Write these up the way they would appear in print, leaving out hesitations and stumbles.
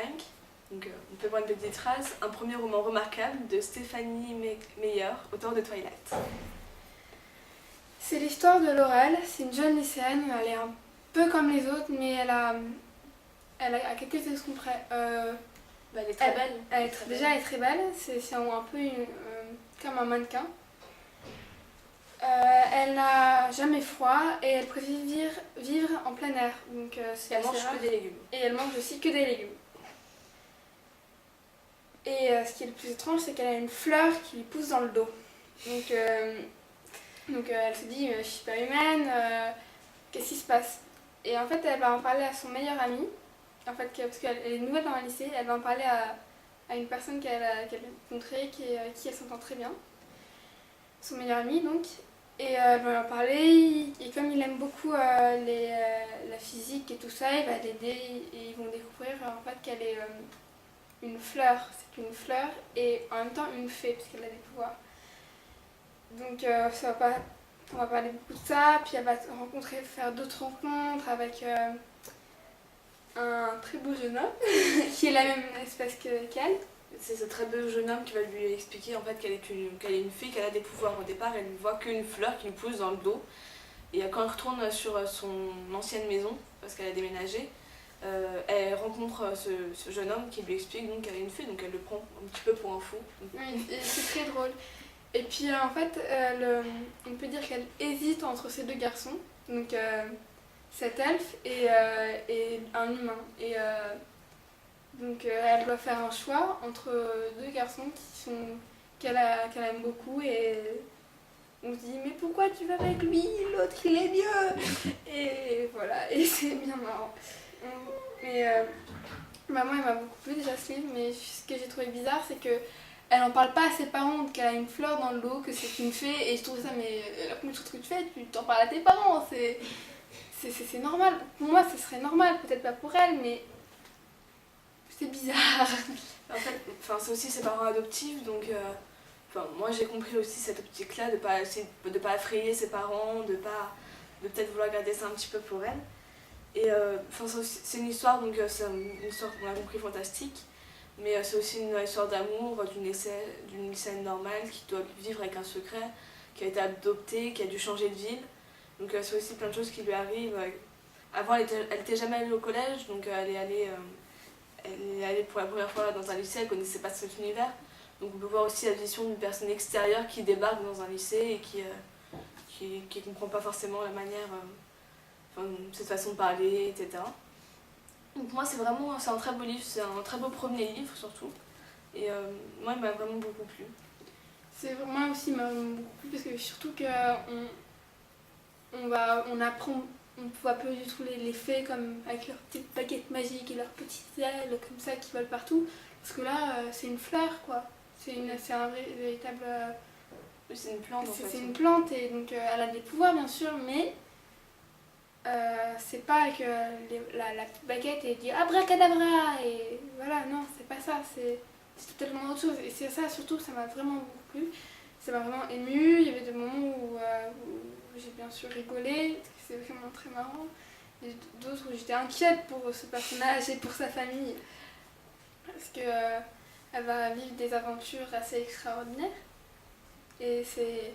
Frank. Donc, on peut voir une petite phrase. Un premier roman remarquable de Stephanie Meyer, auteure de Twilight. C'est l'histoire de Laurel. C'est une jeune lycéenne. Elle est un peu comme les autres, mais elle a à quelques exceptions près. Elle est très belle. Elle est très belle. C'est un peu comme un mannequin. Elle n'a jamais froid et elle préfère vivre en plein air. Donc, elle mange que des légumes. Et elle mange aussi que des légumes. Et ce qui est le plus étrange, c'est qu'elle a une fleur qui lui pousse dans le dos. Donc elle se dit, je suis pas humaine, qu'est-ce qui se passe? Et en fait, elle va en parler à son meilleur ami. En fait, parce qu'elle est nouvelle dans le lycée, elle va en parler à une personne qu'elle a rencontrée, qui elle s'entend très bien. Son meilleur ami, donc. Et elle va en parler, et comme il aime beaucoup la physique et tout ça, il va l'aider et ils vont découvrir en fait qu'elle est une fleur. C'est une fleur et en même temps une fée, parce qu'elle a des pouvoirs. Donc on va parler beaucoup de ça, puis elle va faire d'autres rencontres avec un très beau jeune homme qui est la même espèce qu'elle. C'est ce très beau jeune homme qui va lui expliquer en fait qu'elle est une fille, qu'elle a des pouvoirs. Au départ, elle ne voit qu'une fleur qui lui pousse dans le dos. Et quand elle retourne sur son ancienne maison, parce qu'elle a déménagé, elle rencontre ce jeune homme qui lui explique donc qu'elle est une fée, donc elle le prend un petit peu pour un fou. Oui, et c'est très drôle. Et puis en fait, on peut dire qu'elle hésite entre ces deux garçons, donc cet elfe et un humain. Et donc elle doit faire un choix entre deux garçons qu'elle aime beaucoup et on se dit mais pourquoi tu vas avec lui, l'autre il est mieux. Et voilà, et c'est bien marrant. Et moi elle m'a beaucoup plu déjà ce livre, mais ce que j'ai trouvé bizarre c'est que elle en parle pas à ses parents, qu'elle a une fleur dans le dos, que c'est une fée, et je trouve ça, mais la première chose que tu fais, tu t'en parles à tes parents, c'est normal. Pour moi, ce serait normal, peut-être pas pour elle, mais c'est bizarre. En fait, c'est aussi ses parents adoptifs, donc moi j'ai compris aussi cette optique-là, de pas effrayer ses parents, de peut-être vouloir garder ça un petit peu pour elle. Et c'est une histoire, donc c'est une histoire qu'on a compris fantastique. Mais c'est aussi une histoire d'amour d'une lycéenne normale qui doit vivre avec un secret, qui a été adoptée, qui a dû changer de ville. Donc c'est aussi plein de choses qui lui arrivent. Avant, elle était jamais allée au collège, donc elle est allée pour la première fois dans un lycée, elle ne connaissait pas cet univers. Donc on peut voir aussi la vision d'une personne extérieure qui débarque dans un lycée et qui comprend pas forcément la manière, cette façon de parler, etc. Donc moi c'est un très beau livre, c'est un très beau premier livre surtout. Et moi il m'a vraiment beaucoup plu. Moi aussi il m'a vraiment beaucoup plu parce que surtout on apprend, on voit peu du tout les fées comme avec leurs petites baguettes magiques et leurs petites ailes comme ça qui volent partout. Parce que là c'est une fleur quoi, c'est un véritable... c'est une plante en fait. C'est une plante et donc elle a des pouvoirs bien sûr, mais c'est pas que la petite baguette et dit abracadabra et voilà, non, c'est pas ça, c'est totalement autre chose. Et c'est ça surtout, ça m'a vraiment beaucoup plu, ça m'a vraiment émue. Il y avait des moments où j'ai bien sûr rigolé, parce que c'est vraiment très marrant, et d'autres où j'étais inquiète pour ce personnage et pour sa famille, parce que elle va vivre des aventures assez extraordinaires et c'est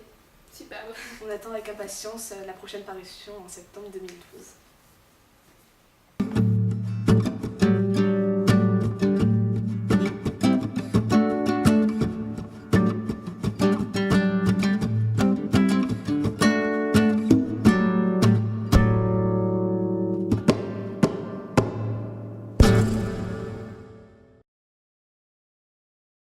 superbe. On attend avec impatience la prochaine parution en septembre 2012.